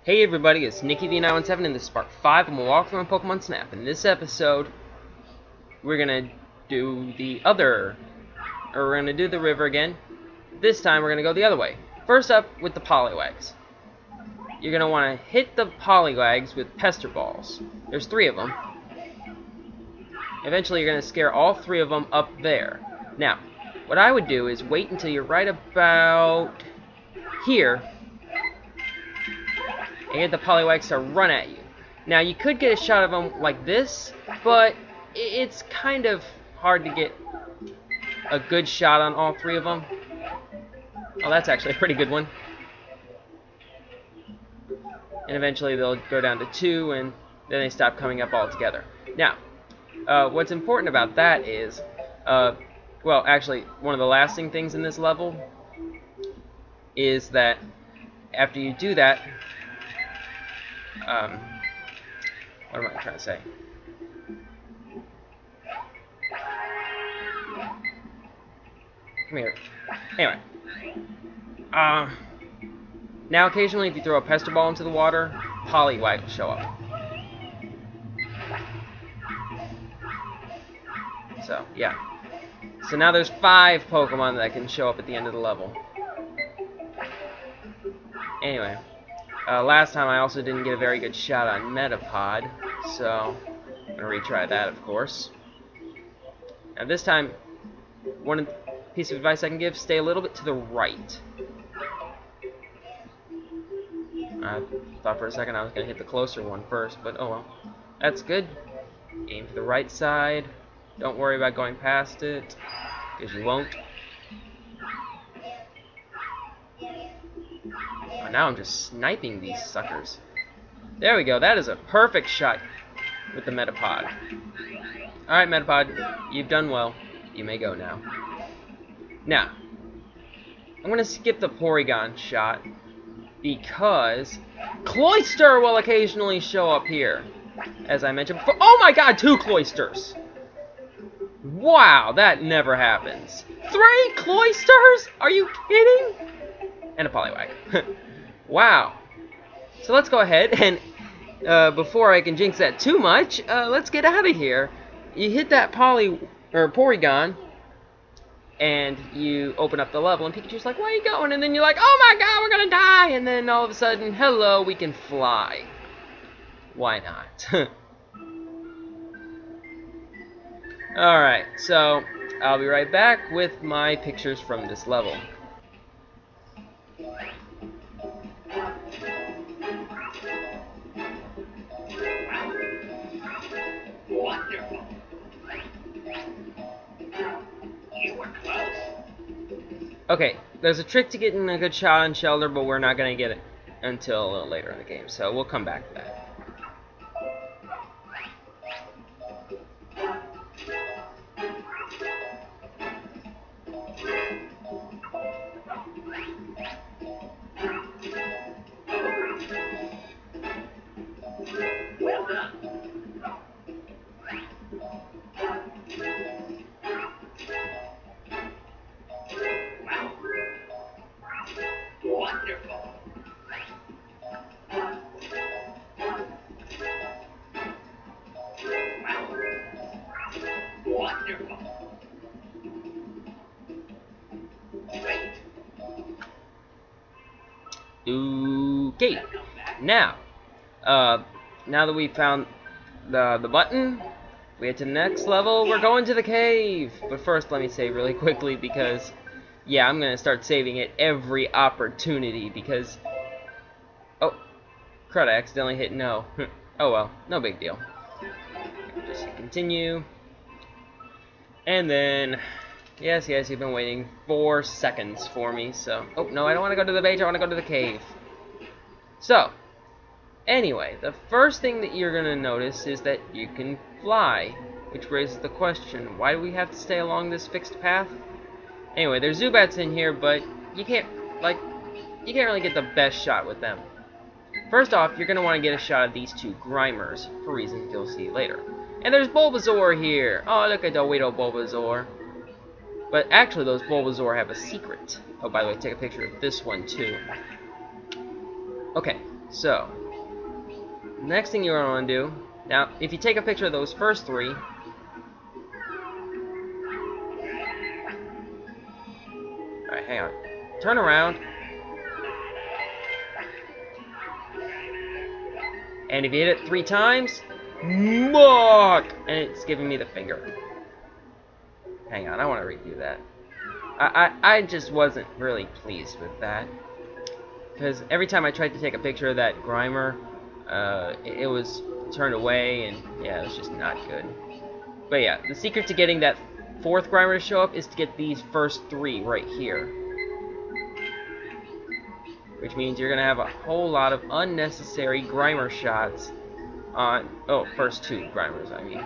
Hey everybody, it's NickyV917 and this is part 5 and we'll walk through on Pokemon Snap. In this episode, we're gonna do we're gonna do the river again. This time we're gonna go the other way. First up with the Poliwags. You're gonna wanna hit the Poliwags with Pester Balls. There's 3 of them. Eventually you're gonna scare all 3 of them up there. Now, what I would do is wait until you're right about here and get the Poliwags to run at you. Now, you could get a shot of them like this, but it's kind of hard to get a good shot on all 3 of them. Oh, that's actually a pretty good one. And eventually they'll go down to 2, and then they stop coming up altogether. Now, what's important about that is, well, actually, one of the lasting things in this level is that after you do that, what am I trying to say? Come here. Anyway. Now occasionally if you throw a Pester Ball into the water, Poliwag will show up. So, yeah. So now there's 5 Pokemon that can show up at the end of the level. Anyway. Last time I also didn't get a very good shot on Metapod, so I'm going to retry that, of course. Now this time, one piece of advice I can give, stay a little bit to the right. I thought for a second I was going to hit the closer one first, but oh well. That's good. Aim for the right side. Don't worry about going past it, because you won't. Oh, now I'm just sniping these suckers. There we go. That is a perfect shot with the Metapod. Alright, Metapod. You've done well. You may go now. Now, I'm going to skip the Porygon shot because Cloyster will occasionally show up here. As I mentioned before. Oh my god, 2 Cloysters! Wow, that never happens. 3 Cloysters? Are you kidding? And a Poliwag. Wow. So let's go ahead and, before I can jinx that too much, let's get out of here. You hit that Porygon, and you open up the level, and Pikachu's like, where are you going? And then you're like, oh my god, we're gonna die! And then all of a sudden, hello, we can fly. Why not? Alright, so I'll be right back with my pictures from this level. Wonderful. You were close. Okay, there's a trick to getting a good shot on Shelter, but we're not going to get it until a little later in the game, so we'll come back to that. Well done. Wow. Wonderful. Wow. Wonderful. Great. Okay, now that we found the button, we get to the next level, we're going to the cave. But first, let me say really quickly, because, yeah, I'm going to start saving it every opportunity, because, oh, crud, I accidentally hit no. Oh well, no big deal. Just continue. And then, yes, you've been waiting 4 seconds for me, so, oh, no, I don't want to go to the beach, I want to go to the cave. So, anyway, the first thing that you're going to notice is that you can fly, which raises the question, why do we have to stay along this fixed path? Anyway, there's Zubats in here, but you can't really get the best shot with them. First off, you're going to want to get a shot of these 2 Grimers, for reasons you'll see later. And there's Bulbasaur here! Oh, look at the Weedle Bulbasaur. But actually, those Bulbasaur have a secret. Oh, by the way, take a picture of this one, too. Okay, So, next thing you're going to do, now, if you take a picture of those first three, alright, hang on, turn around, and if you hit it 3 times, muck, and it's giving me the finger. Hang on, I want to redo that. I just wasn't really pleased with that, because every time I tried to take a picture of that Grimer, it was turned away, and yeah, it was just not good. But yeah, the secret to getting that 4th Grimer to show up is to get these first 3 right here, which means you're gonna have a whole lot of unnecessary Grimer shots on, first 2 Grimers, I mean.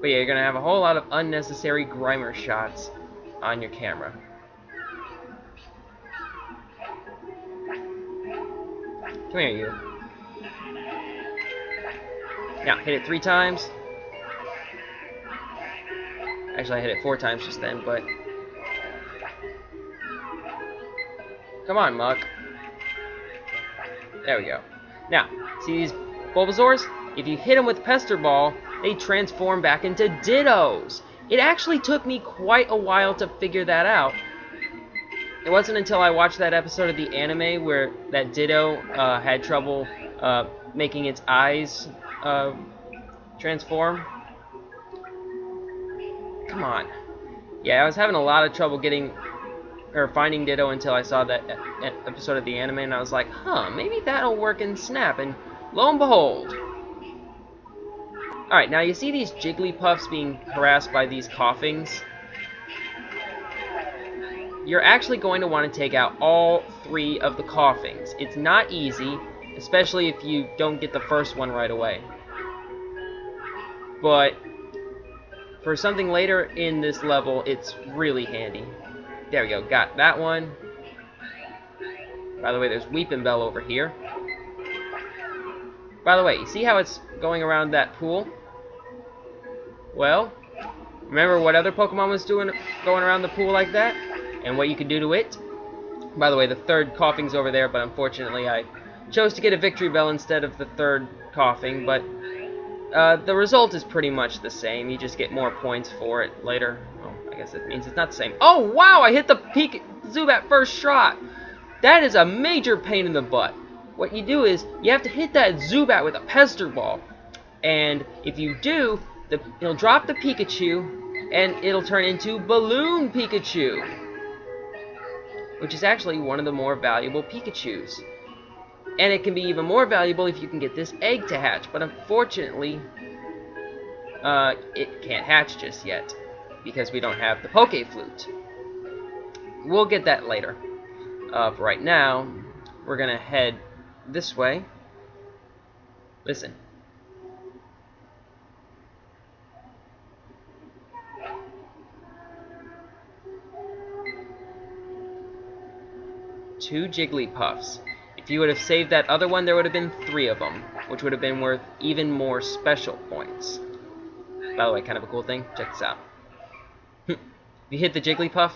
But yeah, you're gonna have a whole lot of unnecessary Grimer shots on your camera. Come here, you. Now, hit it 3 times. Actually, I hit it 4 times just then, but... Come on, Muck. There we go. Now, see these Bulbasaurs? If you hit them with Pester Ball, they transform back into Dittos. It actually took me quite a while to figure that out. It wasn't until I watched that episode of the anime where that Ditto had trouble making its eyes transform. Come on. Yeah, I was having a lot of trouble finding Ditto until I saw that episode of the anime, and I was like, huh, maybe that'll work in Snap, and lo and behold. Alright, now you see these Jigglypuffs being harassed by these Coughings? You're actually going to want to take out all 3 of the Coughings. It's not easy, especially if you don't get the first one right away. But for something later in this level, it's really handy. There we go, got that one. By the way, there's Weepinbell over here. By the way, you see how it's going around that pool? Well, remember what other Pokemon was going around the pool like that? And what you could do to it? By the way, the 3rd Coughing's over there, but unfortunately I chose to get a Victory Bell instead of the 3rd Coughing, but the result is pretty much the same. You just get more points for it later. Oh, I guess it means it's not the same. Oh, wow! I hit the Zubat first shot! That is a major pain in the butt. What you do is, you have to hit that Zubat with a Pester Ball. And if you do, it'll drop the Pikachu, and it'll turn into Balloon Pikachu, which is actually one of the more valuable Pikachus. And it can be even more valuable if you can get this egg to hatch, but unfortunately, it can't hatch just yet, because we don't have the Poke Flute. We'll get that later. For right now, we're gonna head this way. Listen. Two Jigglypuffs. If you would have saved that other one, there would have been 3 of them, which would have been worth even more special points. By the way, kind of a cool thing. Check this out. If you hit the Jigglypuff,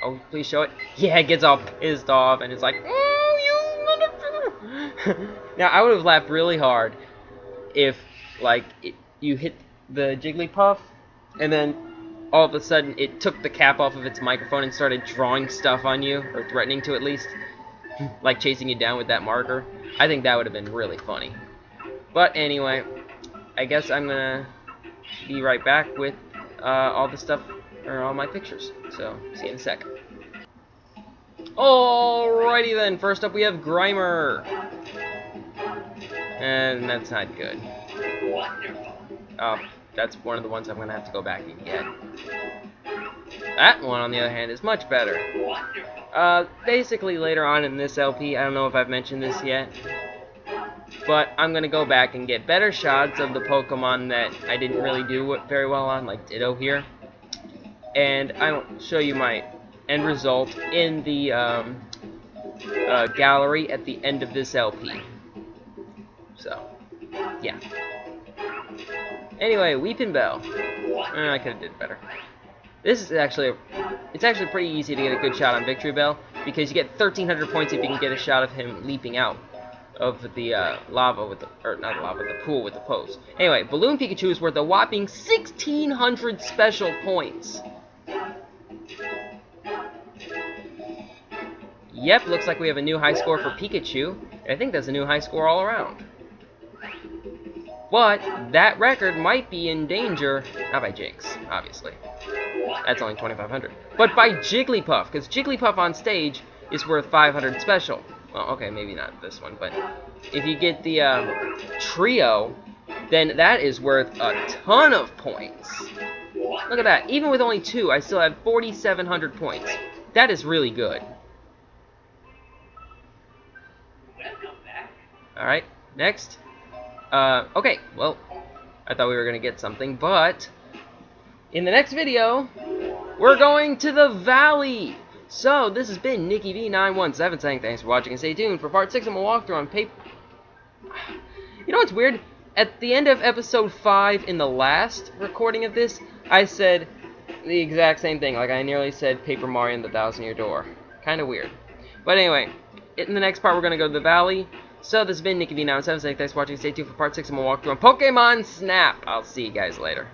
oh, please show it. Yeah, it gets all pissed off, and it's like, oh, you motherfucker. Now, I would have laughed really hard if, like, you hit the Jigglypuff, and then all of a sudden it took the cap off of its microphone and started drawing stuff on you, or threatening to at least, like chasing you down with that marker. I think that would have been really funny. But anyway, I guess I'm gonna be right back with all the stuff, or all my pictures. So, see you in a sec. Alrighty then, first up we have Grimer. And that's not good. That's one of the ones I'm gonna have to go back and get. That one, on the other hand, is much better. Basically, later on in this LP, I don't know if I've mentioned this yet, but I'm gonna go back and get better shots of the Pokemon that I didn't really do very well on, like Ditto here. And I'll show you my end result in the gallery at the end of this LP. So, yeah. Anyway, Weepinbell. I could have did better. This is actually it's actually pretty easy to get a good shot on Victory Bell. because you get 1,300 points if you can get a shot of him leaping out of the lava with the, or not lava, the pool with the pose. Anyway, Balloon Pikachu is worth a whopping 1,600 special points. Yep, looks like we have a new high score for Pikachu. I think that's a new high score all around. But that record might be in danger, not by Jinx, obviously. That's only 2,500. But by Jigglypuff, because Jigglypuff on stage is worth 500 special. Well, okay, maybe not this one, but if you get the trio, then that is worth a ton of points. Look at that. Even with only 2, I still have 4,700 points. That is really good. Alright, next. Okay, well, I thought we were going to get something, but in the next video, we're going to the Valley. So, this has been NickyV917 saying thanks for watching and stay tuned for part 6 of my walkthrough on paper. You know what's weird? At the end of episode 5 in the last recording of this, I said the exact same thing. Like, I nearly said Paper Mario and the 1,000-Year Door. Kind of weird. But anyway, in the next part, we're going to go to the Valley. So, this has been NickyV917 saying thanks for watching and stay tuned for part 6 of my walkthrough on Pokemon Snap. I'll see you guys later.